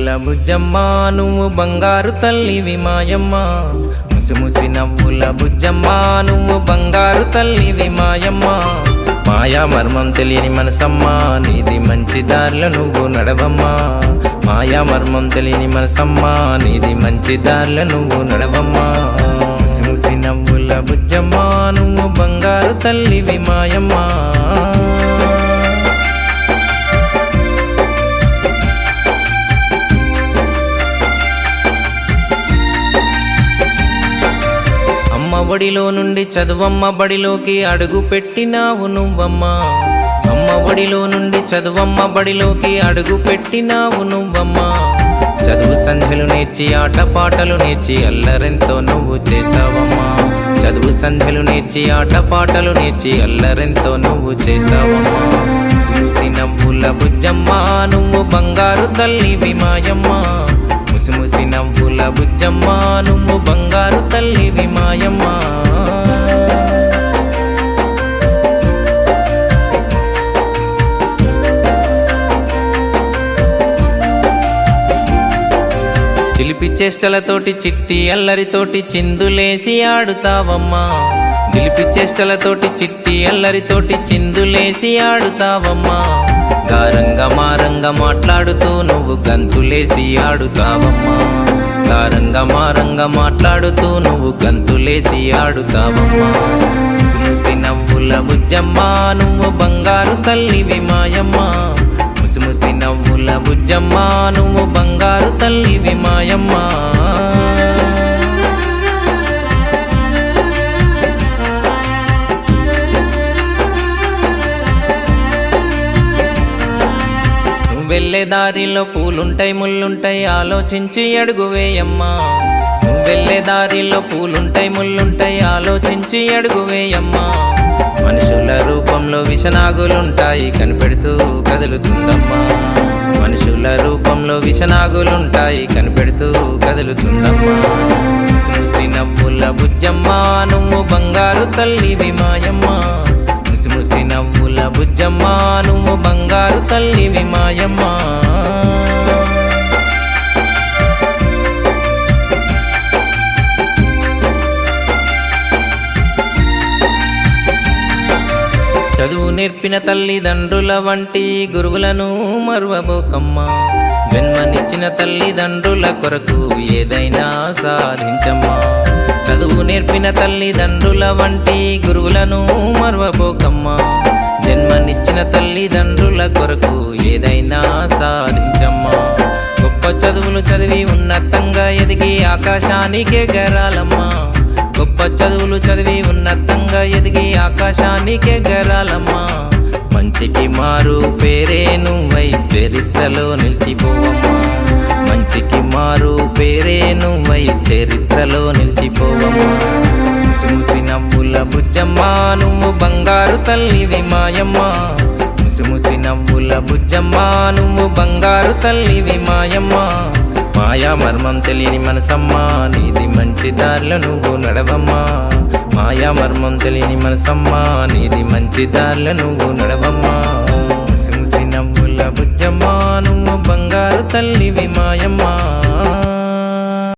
నవ్వుల బుజ్జమ్మ నువ్వు బంగారు తల్లివి మాయమ్మ ముసి నవ్వుల బుజ్జమ్మ నువ్వు బంగారు తల్లివి మాయమ్మ మాయా మర్మం తెలియని మనసమ్మ నీది మంచి దారిలో నువ్వు నడవమ్మా మాయా మర్మం తెలియని మనసమ్మ నీది మంచి దారిలో నువ్వు నడవమ్మా ముసి నవ్వుల బుజ్జమ్మ నువ్వు బంగారు తల్లివి మాయమ్మ ఒడిలో నుండి చదువమ్మ బడిలోకి అడుగు పెట్టినావు నువ్వమ్మా అమ్మ ఒడిలో నుండి చదువమ్మ బడిలోకి అడుగు పెట్టినావు నువ్వమ్మా చదువు సంధ్యలు నేర్చి ఆటపాటలు నేర్చి అల్లరెంతో నువ్వు చేస్తావమ్మా చదువు సంధ్యలు నేర్చి ఆటపాటలు నేర్చి అల్లరెంతో నువ్వు చేస్తావమ్మా ముసి నవ్వుల బుజ్జమ్మ నువ్వు బంగారు తల్లివి మాయమ్మ ముసి నవ్వుల బుజ్జమ్మ నువ్వు బంగారు తల్లివి మాయమ్మ చిలిపి చేష్టలతోటి చిట్టి అల్లరితోటి చిందులేసి ఆడుతావమ్మా చిలిపి చేష్టలతోటి చిట్టి అల్లరితోటి చిందులేసి ఆడుతావమ్మా గారంగా మారంగా మాట్లాడుతూ నువ్వు గంతులేసి ఆడుతావమ్మా గారంగా మారంగా మాట్లాడుతూ నువ్వు గంతులేసి ఆడుతావమ్మా ముసి నవ్వుల బుజ్జమ్మ నువ్వు బంగారు తల్లివి మాయమ్మ ముసి నవ్వుల బుజ్జమ్మ నువ్వు బంగారు తల్లివి మాయమ్మ వెళ్ళే దారిలో పూలుంటాయి ముళ్ళుంటాయి ఆలోచించి అడుగు వేయమ్మా వెళ్ళే దారిలో పూలుంటాయి ముళ్ళుంటాయి ఆలోచించి అడుగు వేయమ్మా మనుషుల రూపంలో విషనాగులుంటాయి కనిపెడుతూ కదులుతుందమ్మా మనుషుల రూపంలో విషనాగులుంటాయి కనిపెడుతూ కదులుతుందమ్మా ముసి నవ్వుల బుజ్జమ్మ నువ్వు బంగారు తల్లివి మాయమ్మ ముసి నవ్వుల బుజ్జమ్మ నువ్వు బంగారు తల్లివి మాయమ్మ చదువు నేర్పిన తల్లిదండ్రుల వంటి గురువులను మరువబోకమ్మా జన్మనిచ్చిన తల్లిదండ్రుల కొరకు ఏదైనా సాధించమ్మా చదువు నేర్పిన తల్లిదండ్రుల వంటి గురువులను మరువబోకమ్మా జన్మనిచ్చిన తల్లిదండ్రుల కొరకు ఏదైనా సాధించమ్మా గొప్ప చదువులు చదివి ఉన్నతంగా ఎదిగి ఆకాశానికే ఎగరాలమ్మా గొప్ప చదువులు చదివి ఉన్నతంగా ఎదిగి ఆకాశానికే ఎగరాలమ్మా మంచికి మారు పేరే నువ్వై చరిత్రలో నిలిచిపోవమ్మా మంచికి మారు పేరే నువ్వై చరిత్రలో నిలిచిపోవమ్మా ముసి నవ్వుల బుజ్జమ్మ నువ్వు బంగారు తల్లివి మాయమ్మ ముసి నవ్వుల బుజ్జమ్మ నువ్వు బంగారు తల్లివి మాయమ్మ మాయా మర్మం తెలియని మనసమ్మ నీది మంచి దారిలో నువ్వు నడవమ్మా మాయా మర్మం తెలియని మనసమ్మ నీది మంచి దారిలో నువ్వు నడవమ్మా ముసి నవ్వుల బుజ్జమ్మ నువ్వు బంగారు తల్లివి మాయమ్మ